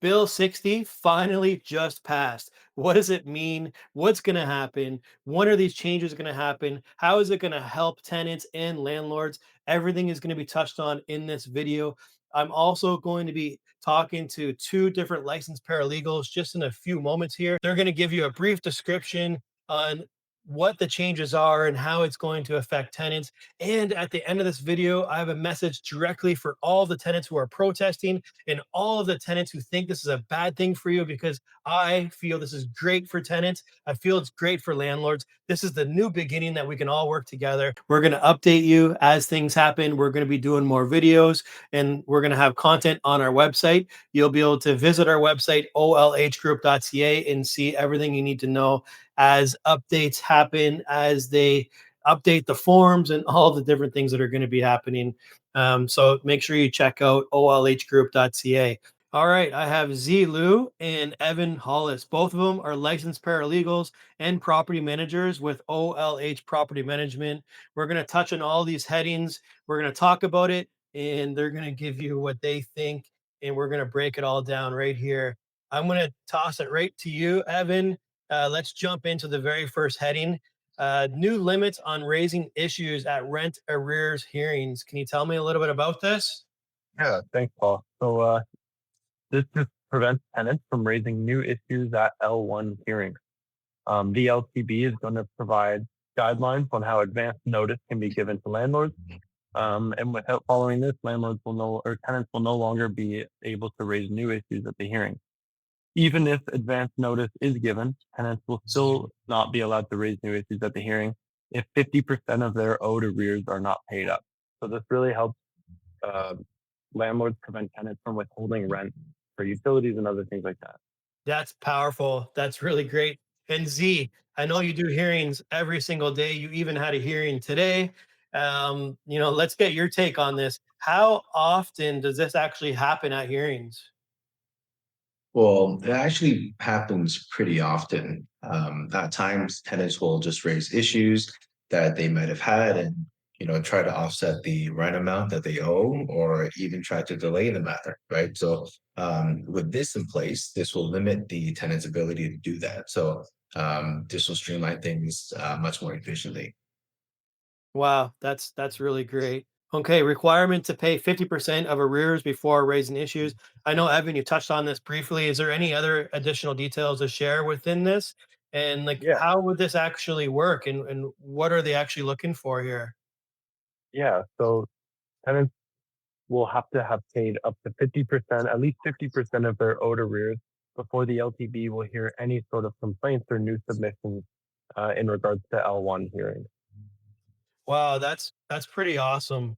Bill 60 finally just passed. What does it mean? What's going to happen? When are these changes going to happen? How is it going to help tenants and landlords? Everything is going to be touched on in this video. I'm also going to be talking to two different licensed paralegals just in a few moments here. They're going to give you a brief description on what the changes are and how it's going to affect tenants. And at the end of this video, I have a message directly for all the tenants who are protesting and all of the tenants who think this is a bad thing for you, because I feel this is great for tenants. I feel it's great for landlords. This is the new beginning that we can all work together. We're going to update you as things happen. We're going to be doing more videos and we're going to have content on our website. You'll be able to visit our website, olhgroup.ca, and see everything you need to know as updates happen, as they update the forms and all the different things that are going to be happening. So make sure you check out olhgroup.ca. All right, I have Z Lu and Evan Hollis. Both of them are licensed paralegals and property managers with OLH Property Management. We're going to touch on all these headings. We're going to talk about it, and they're going to give you what they think, and we're going to break it all down right here. I'm going to toss it right to you, Evan. Let's jump into the very first heading. New limits on raising issues at rent arrears hearings. Can you tell me a little bit about this? Yeah, thanks, Paul. This just prevents tenants from raising new issues at L1 hearings. The LTB is going to provide guidelines on how advance notice can be given to landlords. And without following this, landlords will no or tenants will no longer be able to raise new issues at the hearing. Even if advance notice is given, tenants will still not be allowed to raise new issues at the hearing if 50% of their owed arrears are not paid up. So this really helps uh, landlords prevent tenants from withholding rent for utilities and other things like that. That's powerful. That's really great. And Z, I know you do hearings every single day. You even had a hearing today. Let's get your take on this. How often does this actually happen at hearings? Well, it actually happens pretty often. At times, tenants will just raise issues that they might have had and, try to offset the rent amount that they owe or even try to delay the matter, right? So, with this in place, this will limit the tenant's ability to do that. So, this will streamline things much more efficiently. Wow, that's really great. Okay, requirement to pay 50% of arrears before raising issues. I know, Evan, you touched on this briefly. Is there any other additional details to share within this? And like, Yeah, how would this actually work? And what are they actually looking for here? yeah. So tenants will have to have paid up to 50%, at least 50% of their owed arrears before the LTB will hear any sort of complaints or new submissions in regards to L1 hearings. Wow, that's pretty awesome.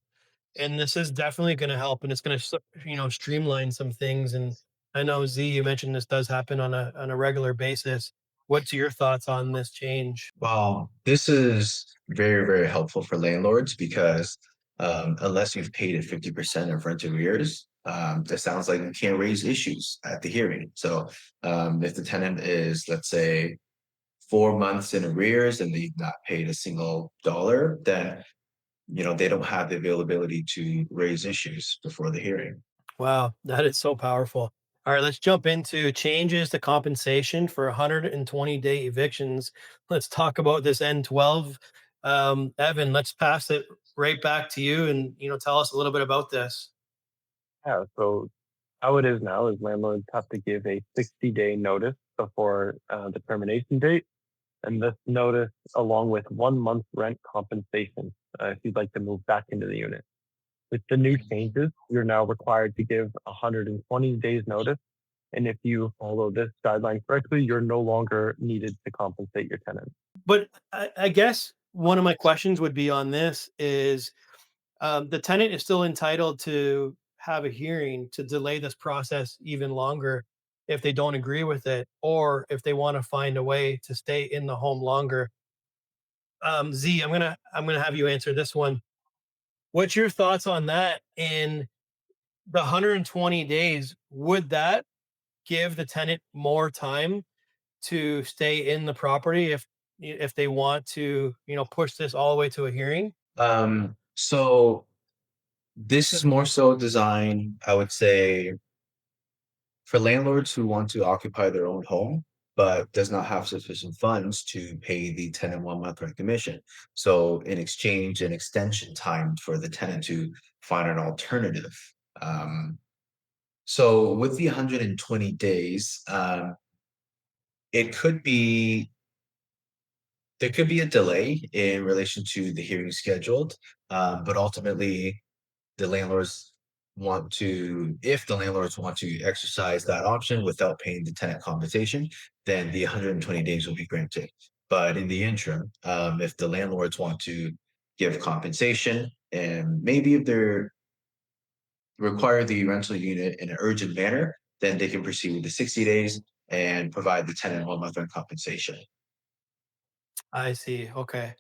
And this is definitely going to help, and it's going to streamline some things. And I know, Z, you mentioned this does happen on a regular basis. What's your thoughts on this change? Well, this is very, very helpful for landlords because unless you've paid it 50% of rent arrears, that sounds like you can't raise issues at the hearing. So if the tenant is, let's say, 4 months in arrears and they've not paid a single dollar, then they don't have the availability to raise issues before the hearing. Wow, that is so powerful. All right, let's jump into changes to compensation for 120-day evictions. Let's talk about this N12. Evan, let's pass it right back to you, and tell us a little bit about this. Yeah, so how it is now is landlords have to give a 60-day notice before the termination date. And this notice, along with 1 month rent compensation, if you'd like to move back into the unit. With the new changes, you're now required to give 120 days notice. And if you follow this guideline correctly, you're no longer needed to compensate your tenant. But I guess one of my questions would be on this is, the tenant is still entitled to have a hearing to delay this process even longer if they don't agree with it, or if they want to find a way to stay in the home longer. Z, I'm gonna have you answer this one. What's your thoughts on that? In the 120 days, would that give the tenant more time to stay in the property if they want to, push this all the way to a hearing? So this is more so designed, I would say, For landlords who want to occupy their own home, but does not have sufficient funds to pay the tenant 1 month rent commission. So in exchange, an extension time for the tenant to find an alternative. Um, so with the 120 days, it could be there could be a delay in relation to the hearing scheduled, but ultimately the landlords if the landlords want to exercise that option without paying the tenant compensation, then the 120 days will be granted. But in the interim, if the landlords want to give compensation and maybe if they're require the rental unit in an urgent manner, then they can proceed with the 60 days and provide the tenant 1 month rent compensation. I see. Okay.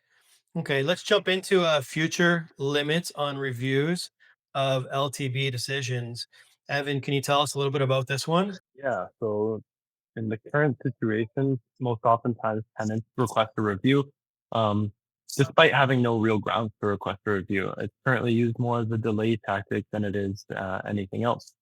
Okay. Let's jump into future limits on reviews of LTB decisions. Evan, can you tell us a little bit about this one? Yeah. So in the current situation, most oftentimes tenants request a review, um, despite having no real grounds to request a review. It's currently used more as a delay tactic than it is anything else.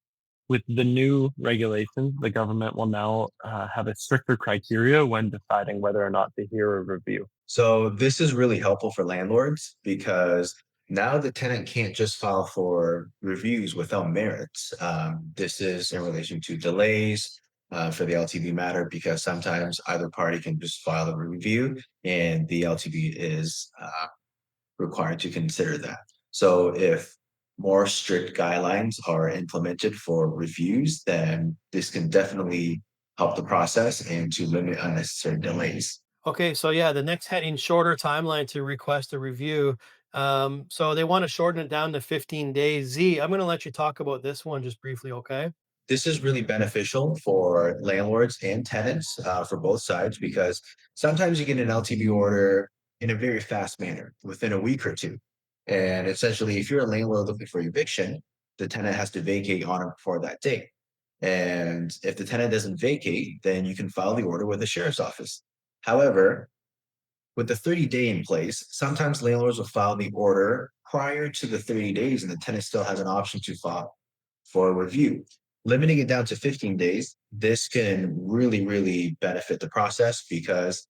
With the new regulations, the government will now have a stricter criteria when deciding whether or not to hear a review. So this is really helpful for landlords because now the tenant can't just file for reviews without merits. This is in relation to delays for the LTV matter because sometimes either party can just file a review and the LTV is required to consider that. So if more strict guidelines are implemented for reviews, then this can definitely help the process and to limit unnecessary delays. Okay, so yeah, the next heading, shorter timeline to request a review. So they want to shorten it down to 15 days. Z, I'm going to let you talk about this one just briefly, okay? This is really beneficial for landlords and tenants for both sides because sometimes you get an LTB order in a very fast manner within a week or two. And essentially, if you're a landlord looking for eviction, the tenant has to vacate on or before that date. And if the tenant doesn't vacate, then you can file the order with the sheriff's office. However, with the 30-day in place, sometimes landlords will file the order prior to the 30 days and the tenant still has an option to file for a review. Limiting it down to 15 days, this can really, really benefit the process because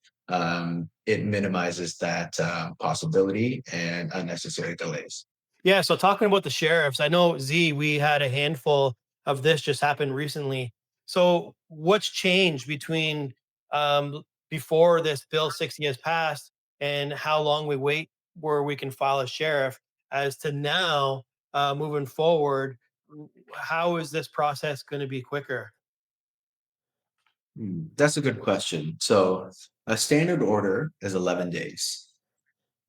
it minimizes that possibility and unnecessary delays. Yeah, so talking about the sheriffs, I know Z, we had a handful of this just happened recently. So what's changed between before this Bill 60 has passed and how long we wait where we can file a sheriff as to now moving forward? How is this process going to be quicker? That's a good question. So, a standard order is 11 days.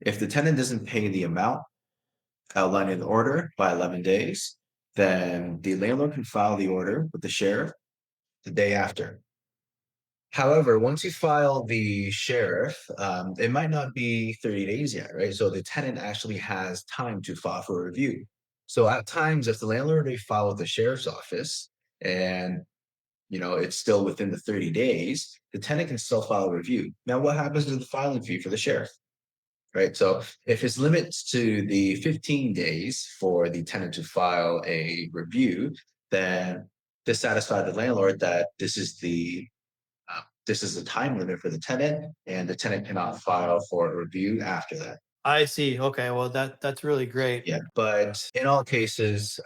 If the tenant doesn't pay the amount outlined in the order by 11 days, then the landlord can file the order with the sheriff the day after. However, once you file the sheriff, it might not be 30 days yet, right? So the tenant actually has time to file for review. So at times, if the landlord already filed with the sheriff's office and it's still within the 30 days, the tenant can still file a review. Now, what happens to the filing fee for the sheriff? Right. So if it's limits to the 15 days for the tenant to file a review, then this satisfies the landlord that this is the time limit for the tenant, and the tenant cannot file for a review after that. I see. Okay, well that's really great. Yeah, but in all cases,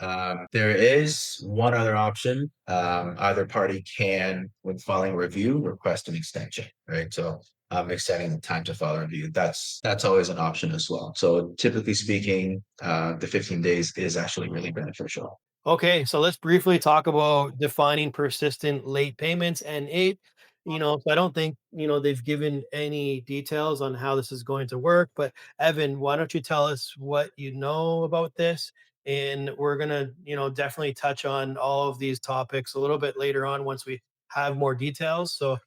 there is one other option. Either party can, when filing a review, request an extension, right? So extending the time to file a review. That's always an option as well. So typically speaking, the 15 days is actually really beneficial. Okay, so let's briefly talk about defining persistent late payments and eight. So I don't think, they've given any details on how this is going to work. But Evan, why don't you tell us what you know about this? And we're gonna, definitely touch on all of these topics a little bit later on once we have more details. So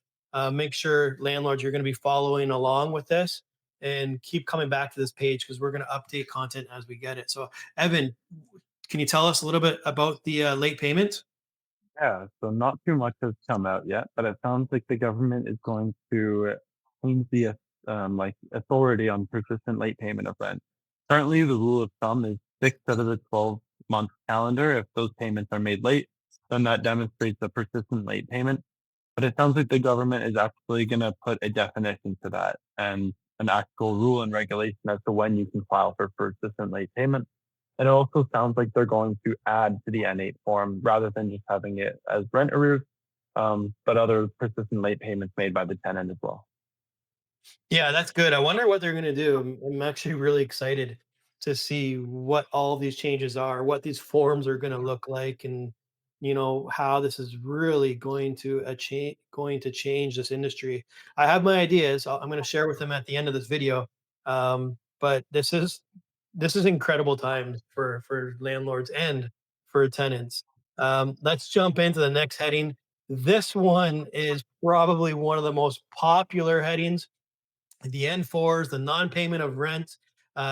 make sure landlords you're gonna be following along with this and keep coming back to this page because we're gonna update content as we get it. So Evan, can you tell us a little bit about the late payment? Yeah, so not too much has come out yet, but it sounds like the government is going to change the authority on persistent late payment of rent. Currently, the rule of thumb is 6 out of the 12-month calendar. If those payments are made late, then that demonstrates a persistent late payment. But it sounds like the government is actually going to put a definition to that and an actual rule and regulation as to when you can file for persistent late payment. And it also sounds like they're going to add to the N8 form rather than just having it as rent arrears, but other persistent late payments made by the tenant as well. Yeah, that's good. I wonder what they're gonna do. I'm actually really excited to see what all these changes are, what these forms are gonna look like, and how this is really going to change this industry. I have my ideas. I'm gonna share with them at the end of this video. But this is incredible time for landlords and for tenants. Let's jump into the next heading. This one is probably one of the most popular headings, the N4s, the non-payment of rent.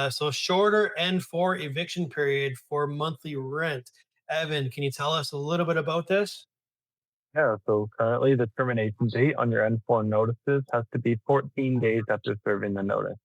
So shorter N4 eviction period for monthly rent. Evan, can you tell us a little bit about this? Yeah, so currently the termination date on your N4 notices has to be 14 days after serving the notice.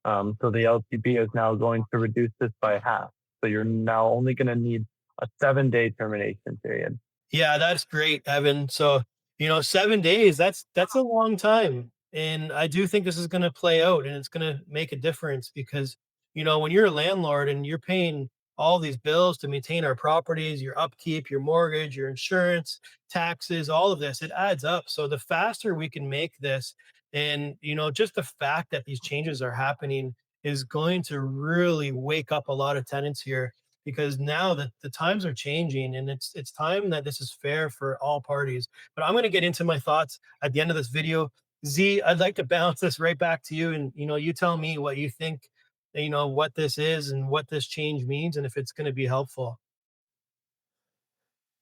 So the LTB is now going to reduce this by half. So you're now only going to need a 7-day termination period. Yeah, that's great, Evan. So, 7 days, that's a long time. And I do think this is going to play out and it's going to make a difference because, when you're a landlord and you're paying all these bills to maintain our properties, your upkeep, your mortgage, your insurance, taxes, all of this, it adds up. So the faster we can make this, and, just the fact that these changes are happening is going to really wake up a lot of tenants here, because now that the times are changing and it's time that this is fair for all parties. But I'm going to get into my thoughts at the end of this video. Z, I'd like to bounce this right back to you, and you tell me what you think, what this is and what this change means and if it's going to be helpful.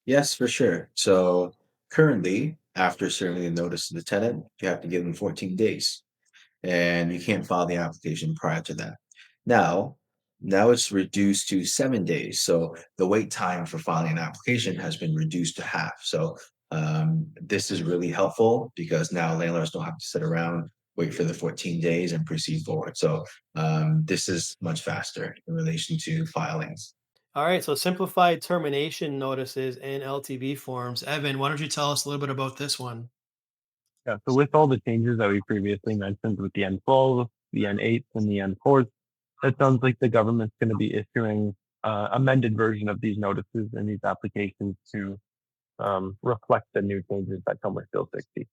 Yes, for sure. So currently, after serving the notice to the tenant, you have to give them 14 days, and you can't file the application prior to that. Now, now it's reduced to 7 days. So the wait time for filing an application has been reduced to half. So this is really helpful because now landlords don't have to sit around, wait for the 14 days, and proceed forward. So this is much faster in relation to filings. All right, so simplified termination notices and LTB forms. Evan, why don't you tell us a little bit about this one? Yeah, so with all the changes that we previously mentioned with the N12, the N8s, and the N4s, it sounds like the government's going to be issuing amended version of these notices and these applications to reflect the new changes that come with Bill 60.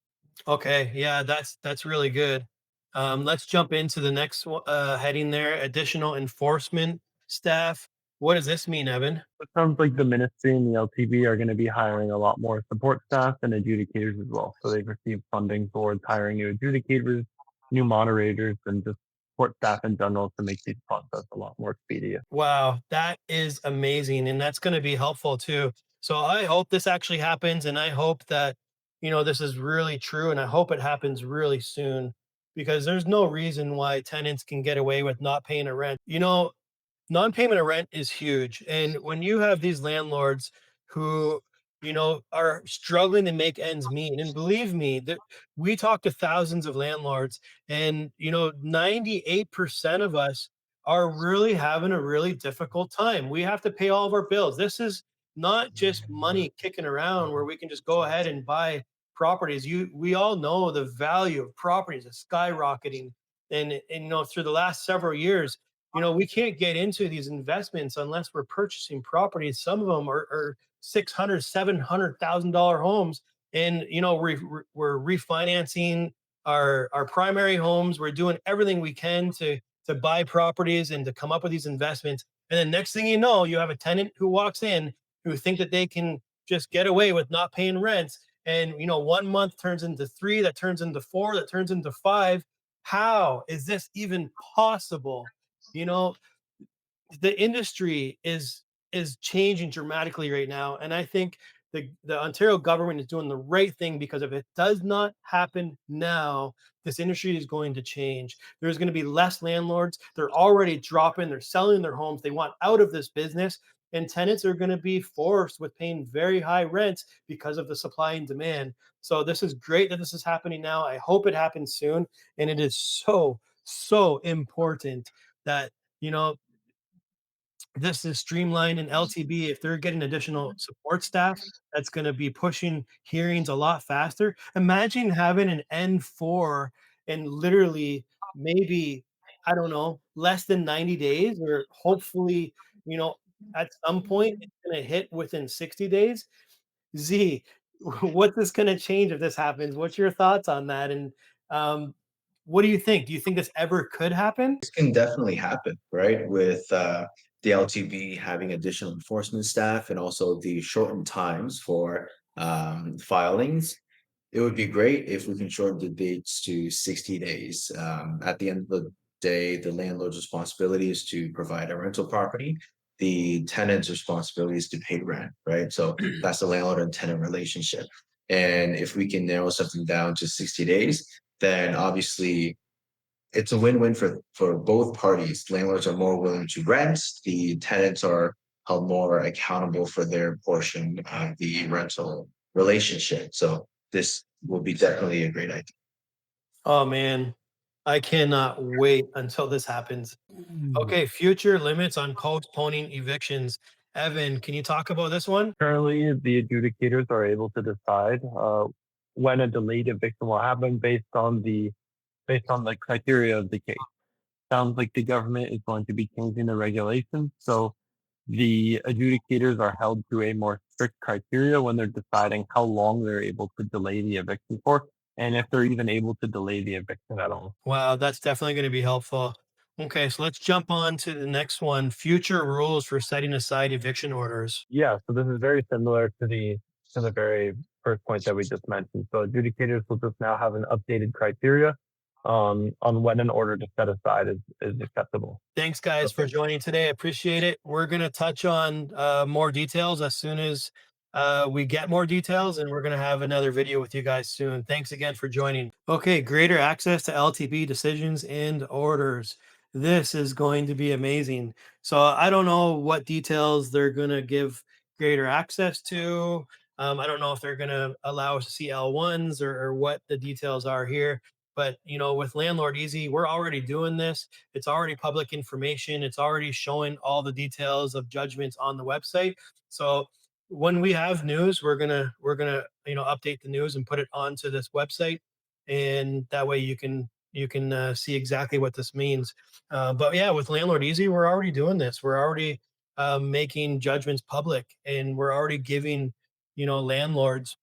Okay, yeah, that's really good. Let's jump into the next heading there. Additional enforcement staff. What does this mean, Evan? It sounds like the ministry and the LTB are going to be hiring a lot more support staff and adjudicators as well. So they've received funding towards hiring new adjudicators, new moderators, and just support staff in general to make these process a lot more speedy. Wow, that is amazing, and that's going to be helpful too. So I hope this actually happens, and I hope that this is really true, and I hope it happens really soon, because there's no reason why tenants can get away with not paying a rent. Non-payment of rent is huge, and when you have these landlords who are struggling to make ends meet, and believe me, that we talk to thousands of landlords, and 98% of us are really having a really difficult time. We have to pay all of our bills. This is not just money kicking around where we can just go ahead and buy properties. We all know the value of properties is skyrocketing, and through the last several years, we can't get into these investments unless we're purchasing properties. Some of them are 600, $700,000 homes, and we're refinancing our primary homes. We're doing everything we can to buy properties and to come up with these investments. And then next thing you know, you have a tenant who walks in who think that they can just get away with not paying rent. And 1 month turns into three, that turns into four, that turns into five. How is this even possible? You know, the industry is changing dramatically right now, and I think the Ontario government is doing the right thing, because if it does not happen now, this industry is going to change. There's going to be less landlords. They're already dropping, they're selling their homes, they want out of this business, and tenants are going to be forced with paying very high rents because of the supply and demand. So this is great that this is happening now. I hope it happens soon, and it is so important that you know This is streamlined in LTB. If they're getting additional support staff, that's going to be pushing hearings a lot faster. Imagine having an N4 and literally maybe, I don't know, less than 90 days, or hopefully, you know, at some point it's going to hit within 60 days. Z, what's this going to change if this happens? What's your thoughts on that? And um, what do you think? Do you think this ever could happen? This can definitely happen, right? With the LTB having additional enforcement staff and also the shortened times for filings. It would be great if we can shorten the dates to 60 days. At the end of the day, the landlord's responsibility is to provide a rental property. The tenant's responsibility is to pay rent, right? So that's the landlord and tenant relationship. And if we can narrow something down to 60 days, then obviously it's a win-win for both parties. Landlords are more willing to rent, the tenants are held more accountable for their portion of the rental relationship. So this will be definitely a great idea. Oh man, I cannot wait until this happens. Okay, future limits on postponing evictions. Evan, can you talk about this one? Currently, the adjudicators are able to decide when a delayed eviction will happen based on the criteria of the case. Sounds like the government is going to be changing the regulations, so the adjudicators are held to a more strict criteria when they're deciding how long they're able to delay the eviction for, and if they're even able to delay the eviction at all. Wow, that's definitely going to be helpful. Okay, so let's jump on to the next one. Future rules for setting aside eviction orders. Yeah, so this is very similar to the very first point that we just mentioned. So adjudicators will just now have an updated criteria on when an order to set aside is acceptable. Thanks, guys, for Okay. joining today. I appreciate it. We're going to touch on more details as soon as we get more details, and we're going to have another video with you guys soon. Thanks again for joining. Okay, greater access to LTB decisions and orders. This is going to be amazing. So I don't know what details they're going to give greater access to. I don't know if they're going to allow us to see L1s, or what the details are here. But with Landlord Easy, we're already doing this. It's already public information. It's already showing all the details of judgments on the website. So when we have news, we're gonna update the news and put it onto this website, and that way you can see exactly what this means. But yeah, with Landlord Easy, we're already doing this. We're already making judgments public, and we're already giving landlords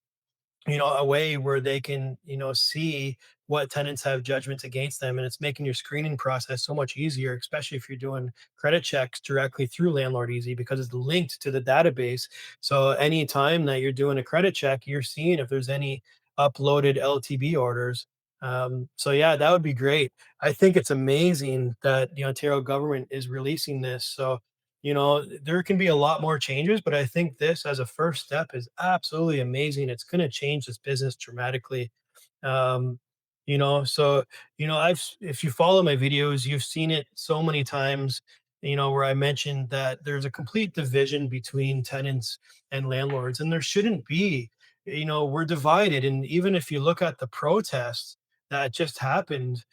a way where they can see what tenants have judgments against them, and it's making your screening process so much easier, especially if you're doing credit checks directly through Landlord Easy, because it's linked to the database. So anytime that you're doing a credit check, you're seeing if there's any uploaded LTB orders. So yeah, that would be great. I think it's amazing that the Ontario government is releasing this. So there can be a lot more changes, but I think this as a first step is absolutely amazing. It's going to change this business dramatically. Um, so if you follow my videos, you've seen it so many times, where I mentioned that there's a complete division between tenants and landlords, and there shouldn't be. We're divided. And even if you look at the protests that just happened,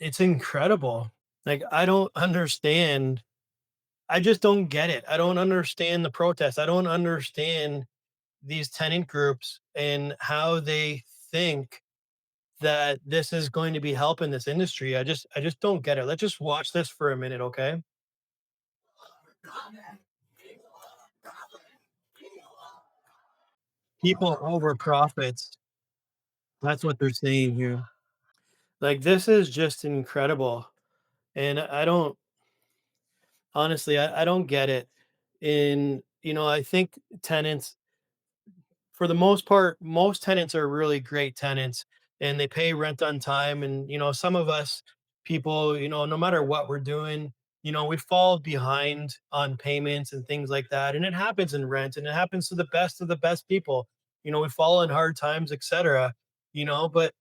it's incredible. Like, I just don't get it. I don't understand the protests. I don't understand these tenant groups and how they think that this is going to be helping this industry. I just don't get it. Let's just watch this for a minute, okay? People over profits. That's what they're saying here. Like, this is just incredible. And I don't honestly, I don't get it. And I think tenants, for the most part, most tenants are really great tenants, and they pay rent on time. And some of us people, no matter what we're doing, we fall behind on payments and things like that. And it happens in rent, and it happens to the best of the best people. We fall in hard times, etc. But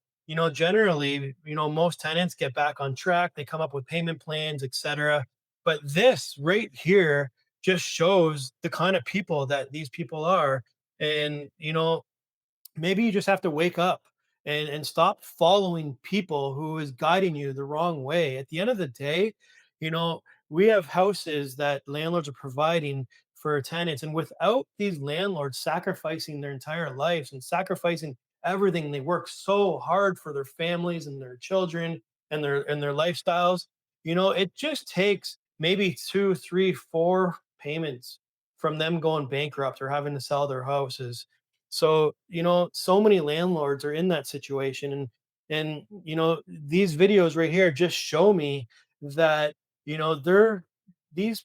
generally, most tenants get back on track. They come up with payment plans, etc. But this right here just shows the kind of people that these people are. And maybe you just have to wake up and stop following people who is guiding you the wrong way. At the end of the day, you know we have houses that landlords are providing for tenants, and without these landlords sacrificing their entire lives and sacrificing everything, they work so hard for their families and their children and their lifestyles. It just takes maybe two, three, four payments from them going bankrupt or having to sell their houses. So, so many landlords are in that situation. And these videos right here just show me that, they're these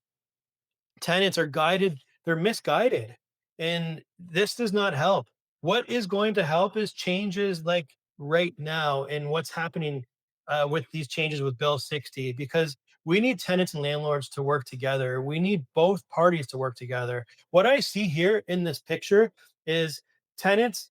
tenants are guided, they're misguided, and this does not help. What is going to help is changes like right now and what's happening with these changes with Bill 60, because we need tenants and landlords to work together. We need both parties to work together. What I see here in this picture is tenants,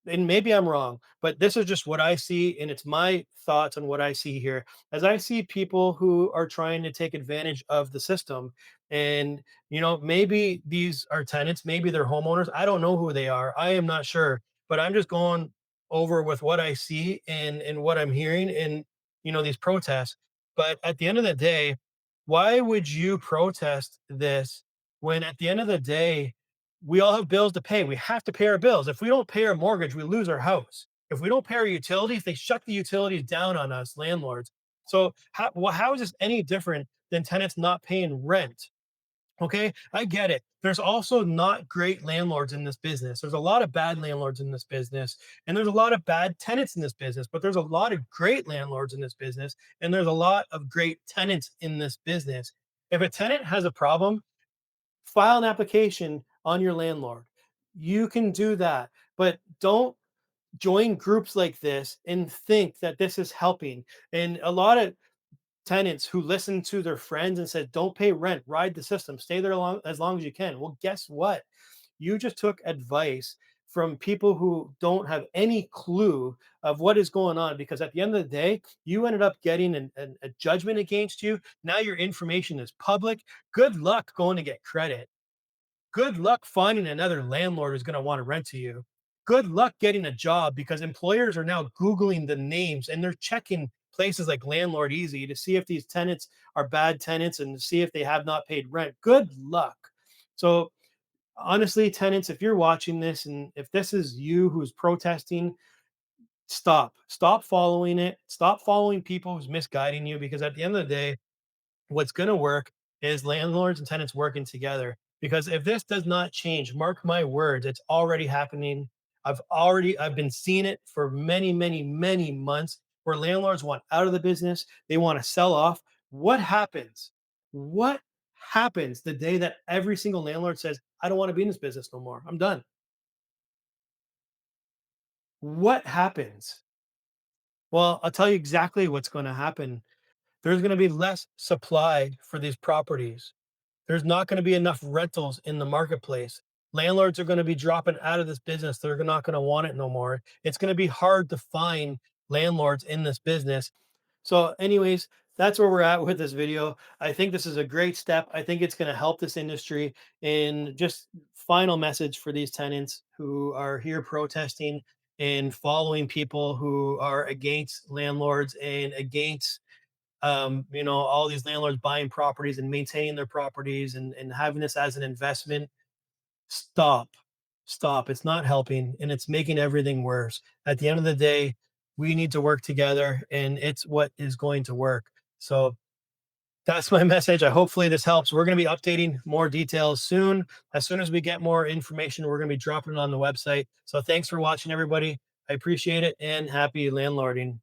and maybe I'm wrong, but this is just what I see, and it's my thoughts on what I see here. As I see people who are trying to take advantage of the system, and maybe these are tenants, maybe they're homeowners. I don't know who they are. I am not sure, but I'm just going over with what I see and what I'm hearing in these protests. But at the end of the day, why would you protest this when at the end of the day we all have bills to pay? We have to pay our bills. If we don't pay our mortgage, we lose our house. If we don't pay our utilities, they shut the utilities down on us, landlords. So how is this any different than tenants not paying rent? Okay, I get it. There's also not great landlords in this business. There's a lot of bad landlords in this business, and there's a lot of bad tenants in this business, but there's a lot of great landlords in this business, and there's a lot of great tenants in this business. If a tenant has a problem, file an application on your landlord. You can do that, but don't join groups like this and think that this is helping. And a lot of tenants who listen to their friends and said, "Don't pay rent, ride the system, stay there as long as you can." Well, guess what? You just took advice from people who don't have any clue of what is going on, because at the end of the day, you ended up getting a judgment against you. Now your information is public. Good luck going to get credit. Good luck finding another landlord who's going to want to rent to you. Good luck getting a job, because employers are now Googling the names and they're checking places like Landlord Easy to see if these tenants are bad tenants and to see if they have not paid rent. Good luck. So, honestly, tenants, if you're watching this and if this is you who's protesting, stop. Stop following it. Stop following people who's misguiding you, because at the end of the day, what's going to work is landlords and tenants working together. Because if this does not change, mark my words, it's already happening. I've been seeing it for many, many, many months, where landlords want out of the business, they want to sell off. What happens? What happens the day that every single landlord says, "I don't want to be in this business no more, I'm done"? What happens? Well, I'll tell you exactly what's going to happen. There's going to be less supply for these properties. There's not going to be enough rentals in the marketplace. Landlords are going to be dropping out of this business. They're not going to want it no more. It's going to be hard to find landlords in this business. So, anyways, that's where we're at with this video. I think this is a great step. I think it's going to help this industry. And just final message for these tenants who are here protesting and following people who are against landlords and against all these landlords buying properties and maintaining their properties and having this as an investment. Stop. Stop. It's not helping, and it's making everything worse. At the end of the day, we need to work together, and it's what is going to work. So that's my message. I hopefully this helps. We're going to be updating more details soon. As soon as we get more information, we're going to be dropping it on the website. So thanks for watching, everybody. I appreciate it, and happy landlording.